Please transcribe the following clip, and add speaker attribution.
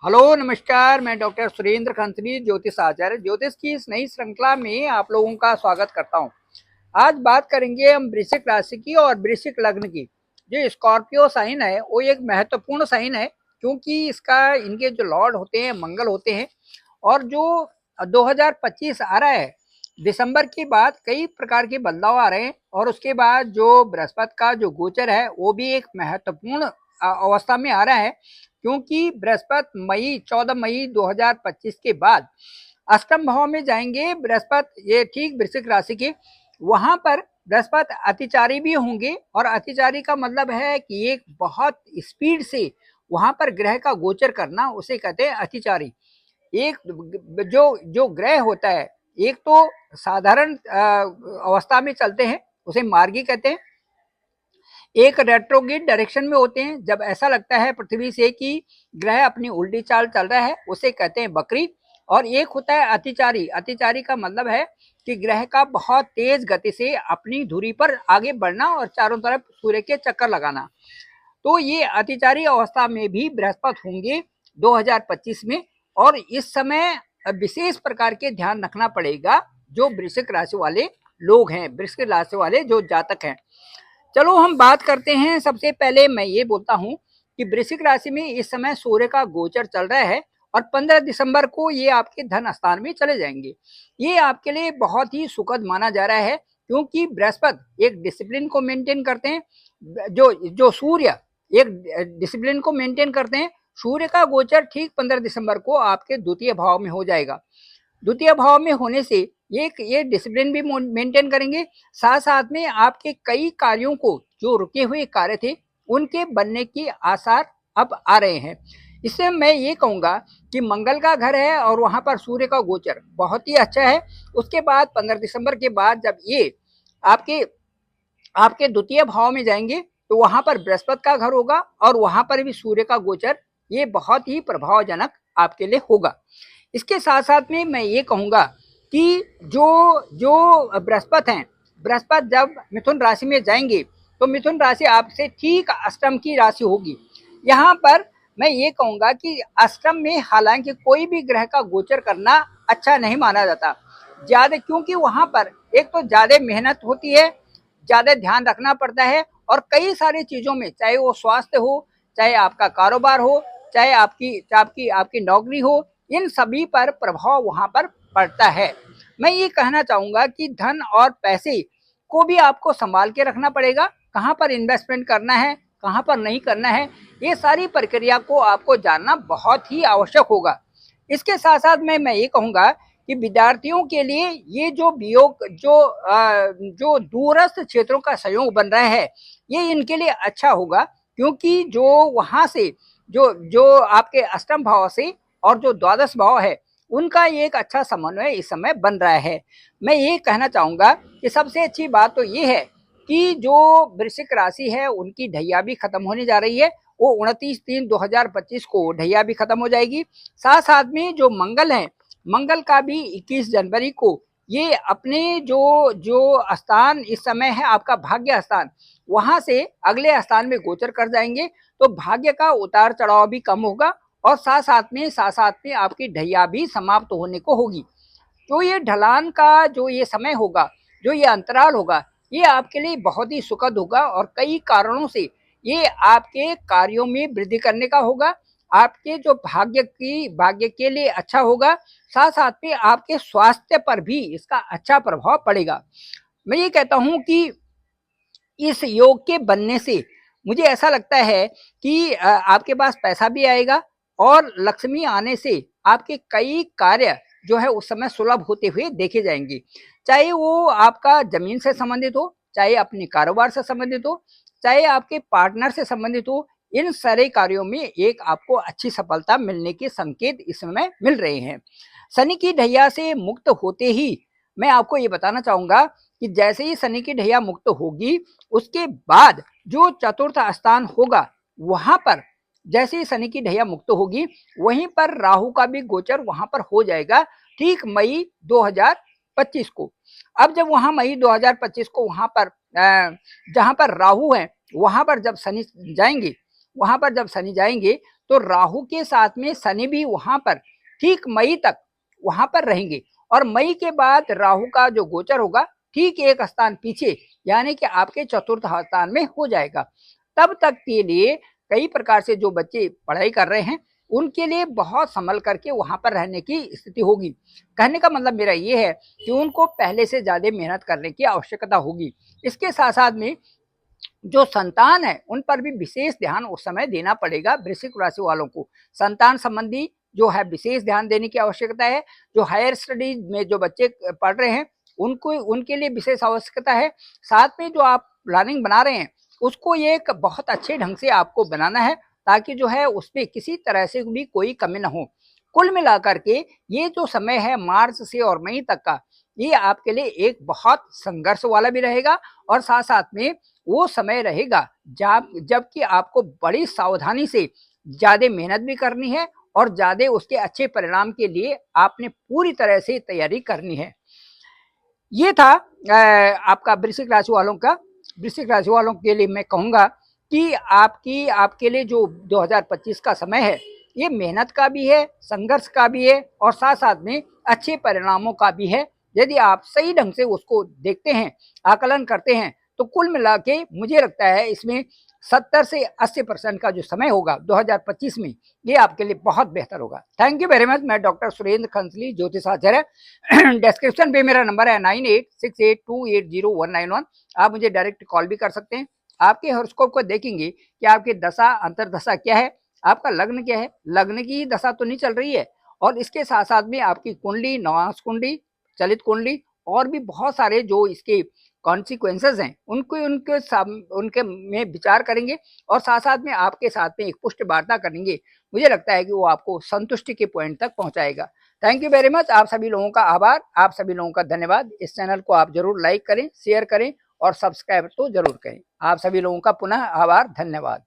Speaker 1: Hello नमस्कार, मैं doctor Surendra खंसरी ज्योतिष आचार्य ज्योतिष की इस नई श्रृंखला में आप लोगों का स्वागत करता हूं। आज बात करेंगे हम वृश्चिक राशि की और वृश्चिक लग्न की। जो स्कॉर्पियो साइन है वो एक महत्वपूर्ण साइन है, क्योंकि इसका इनके जो लॉर्ड होते हैं मंगल होते हैं। और जो 2025 आ रहा है, दिसंबर के बाद कई प्रकार के बदलाव आ रहे हैं। और उसके बाद जो बृहस्पति का जो गोचर है वो भी एक महत्वपूर्ण अवस्था में आ रहा है, क्योंकि बृहस्पति 14 मई 2025 के बाद अष्टम भाव में जाएंगे। बृहस्पति ये ठीक वृश्चिक राशि के, वहां पर बृहस्पति अतिचारी भी होंगे। और अतिचारी का मतलब है कि एक बहुत स्पीड से वहां पर ग्रह का गोचर करना, उसे कहते हैं अतिचारी। एक जो जो ग्रह होता है, एक तो साधारण अवस्था में चलते हैं, उसे मार्गी कहते हैं। एक रेट्रोग्रेड डायरेक्शन में होते हैं, जब ऐसा लगता है पृथ्वी से कि ग्रह अपनी उल्टी चाल चल रहा है, उसे कहते हैं बकरी। और एक होता है अतिचारी। अतिचारी का मतलब है कि ग्रह का बहुत तेज गति से अपनी धुरी पर आगे बढ़ना और चारों तरफ सूर्य के चक्कर लगाना। तो ये अतिचारी अवस्था में भी बृहस्पति होंगे 2025 में। और इस समय विशेष प्रकार के ध्यान रखना पड़ेगा जो वृश्चिक राशि वाले लोग हैं, वृश्चिक राशि वाले जो जातक हैं। चलो हम बात करते हैं। सबसे पहले मैं ये बोलता हूं कि वृश्चिक राशि में इस समय सूर्य का गोचर चल रहा है और 15 दिसंबर को ये आपके धन स्थान में चले जाएंगे। ये आपके लिए बहुत ही सुखद माना जा रहा है, क्योंकि बृहस्पति एक डिसिप्लिन को मेंटेन करते हैं। जो जो सूर्य एक डिसिप्लिन को मेंटेन करते हैं। सूर्य का गोचर ठीक 15 दिसंबर को आपके द्वितीय भाव में हो जाएगा। द्वितीय भाव में होने से ये डिसिप्लिन भी मेंटेन करेंगे। साथ साथ में आपके कई कार्यों को, जो रुके हुए कार्य थे, उनके बनने की आसार अब आ रहे हैं। इससे मैं ये कहूँगा कि मंगल का घर है और वहाँ पर सूर्य का गोचर बहुत ही अच्छा है। उसके बाद 15 दिसंबर के बाद जब ये आपके आपके द्वितीय भाव में जाएंगे, तो वहां पर बृहस्पति का घर होगा और वहां पर भी सूर्य का गोचर ये बहुत ही प्रभावजनक आपके लिए होगा। इसके साथ साथ में मैं ये कहूंगा कि जो जो बृहस्पति हैं, बृहस्पति जब मिथुन राशि में जाएंगे तो मिथुन राशि आपसे ठीक अष्टम की राशि होगी। यहाँ पर मैं ये कहूंगा कि अष्टम में हालांकि कोई भी ग्रह का गोचर करना अच्छा नहीं माना जाता ज्यादा, क्योंकि वहां पर एक तो ज्यादा मेहनत होती है, ज्यादा ध्यान रखना पड़ता है। और कई सारी चीजों में, चाहे वो स्वास्थ्य हो, चाहे आपका कारोबार हो, चाहे आपकी आपकी आपकी नौकरी हो, इन सभी पर प्रभाव वहां पर पड़ता है। मैं ये कहना चाहूंगा कि धन और पैसे को भी आपको संभाल के रखना पड़ेगा। कहाँ पर इन्वेस्टमेंट करना है, कहाँ पर नहीं करना है, ये सारी प्रक्रिया को आपको जानना बहुत ही आवश्यक होगा। इसके साथ साथ में मैं ये कहूंगा कि विद्यार्थियों के लिए ये जो वियोग जो दूरस्थ क्षेत्रों का सहयोग बन रहा है, ये इनके लिए अच्छा होगा। क्योंकि जो वहां से जो जो आपके अष्टम भाव से और जो द्वादश भाव है, उनका ये एक अच्छा समन्वय इस समय बन रहा है। मैं ये कहना चाहूंगा कि सबसे अच्छी बात तो ये है कि जो वृश्चिक राशि है उनकी ढैया भी खत्म होने जा रही है। वो 29/3/2025 को ढैया भी खत्म हो जाएगी। साथ साथ में जो मंगल है, मंगल का भी 21 जनवरी को ये अपने जो जो स्थान इस समय है आपका भाग्य स्थान, वहां से अगले स्थान में गोचर कर जाएंगे। तो भाग्य का उतार चढ़ाव भी कम होगा और साथ साथ में आपकी ढैया भी समाप्त होने को होगी। तो ये ढलान का जो ये समय होगा, जो ये अंतराल होगा, ये आपके लिए बहुत ही सुखद होगा और कई कारणों से ये आपके कार्यों में वृद्धि करने का होगा। आपके जो भाग्य के लिए अच्छा होगा। साथ साथ में आपके स्वास्थ्य पर भी इसका अच्छा प्रभाव पड़ेगा। मैं ये कहता हूं कि इस योग के बनने से मुझे ऐसा लगता है कि आपके पास पैसा भी आएगा और लक्ष्मी आने से आपके कई कार्य जो है उस समय सुलभ होते हुए देखे जाएंगे। चाहे वो आपका जमीन से संबंधित हो, चाहे अपने कारोबार से संबंधित हो, चाहे आपके पार्टनर से संबंधित हो, इन सारे कार्यों में एक आपको अच्छी सफलता मिलने के संकेत इस समय मिल रहे हैं। शनि की ढैया से मुक्त होते ही मैं आपको ये बताना चाहूंगा कि जैसे ही शनि की ढैया मुक्त होगी, उसके बाद जो चतुर्थ स्थान होगा, वहां पर जैसे ही शनि की ढैया मुक्त होगी, वहीं पर राहु का भी गोचर वहां पर हो जाएगा ठीक मई 2025 को। अब जब वहां मई 2025 को वहां पर जहां पर राहु है, वहां पर जब शनि जाएंगे, तो राहु के साथ में शनि भी वहां पर ठीक मई तक वहां पर रहेंगे, और मई के बाद राहु का जो गोचर होगा ठीक एक स्थान पीछे, यानी कि आपके चतुर्थ स्थान में हो जाएगा। तब तक के लिए कई प्रकार से जो बच्चे पढ़ाई कर रहे हैं उनके लिए बहुत संभल करके वहां पर रहने की स्थिति होगी। कहने का मतलब मेरा ये है कि उनको पहले से ज्यादा मेहनत करने की आवश्यकता होगी। इसके साथ साथ में जो संतान है उन पर भी विशेष ध्यान उस समय देना पड़ेगा। वृश्चिक राशि वालों को संतान संबंधी जो है विशेष ध्यान देने की आवश्यकता है। जो हायर स्टडीज में जो बच्चे पढ़ रहे हैं उनको उनके लिए विशेष आवश्यकता है। साथ में जो आप प्लानिंग बना रहे हैं उसको एक बहुत अच्छे ढंग से आपको बनाना है, ताकि जो है उसमें किसी तरह से भी कोई कमी ना हो। कुल मिलाकर के ये जो समय है मार्च से और मई तक का, ये आपके लिए एक बहुत संघर्ष वाला भी रहेगा, और साथ साथ में वो समय रहेगा जबकि आपको बड़ी सावधानी से ज्यादा मेहनत भी करनी है और ज्यादा उसके अच्छे परिणाम के लिए आपने पूरी तरह से तैयारी करनी है। ये था आपका वृश्चिक राशि वालों का। वृश्चिक राशि वालों के लिए मैं कहूंगा कि आपके लिए जो 2025 का समय है ये मेहनत का भी है, संघर्ष का भी है, और साथ साथ में अच्छे परिणामों का भी है। यदि आप सही ढंग से उसको देखते हैं, आकलन करते हैं, तो कुल मिला के मुझे लगता है इसमें 70 से 80% का जो समय होगा 2025 में, ये आपके लिए बहुत बेहतर होगा। Thank you very much. मैं डॉक्टर सुरेंद्र खंसली, ज्योतिषाचार्य। डिस्क्रिप्शन पे मेरा नंबर है 9868280191। आप मुझे डायरेक्ट कॉल भी कर सकते हैं। आपके हॉरोस्कोप को देखेंगे कि आपकी दशा अंतरदशा क्या है, आपका लग्न क्या है। लग्न की दशा तो नहीं चल रही है, और इसके साथ साथ में आपकी कुंडली, नवांश कुंडली, चलित कुंडली, और भी बहुत सारे जो इसके कॉन्सिक्वेंसेज हैं उनके में विचार करेंगे, और साथ साथ में आपके साथ में एक पुष्ट वार्ता करेंगे। मुझे लगता है कि वो आपको संतुष्टि के पॉइंट तक पहुंचाएगा। Thank you very much. आप सभी लोगों का आभार, आप सभी लोगों का धन्यवाद। इस चैनल को आप जरूर लाइक करें, शेयर करें और सब्सक्राइब तो जरूर करें। आप सभी लोगों का पुनः आभार, धन्यवाद।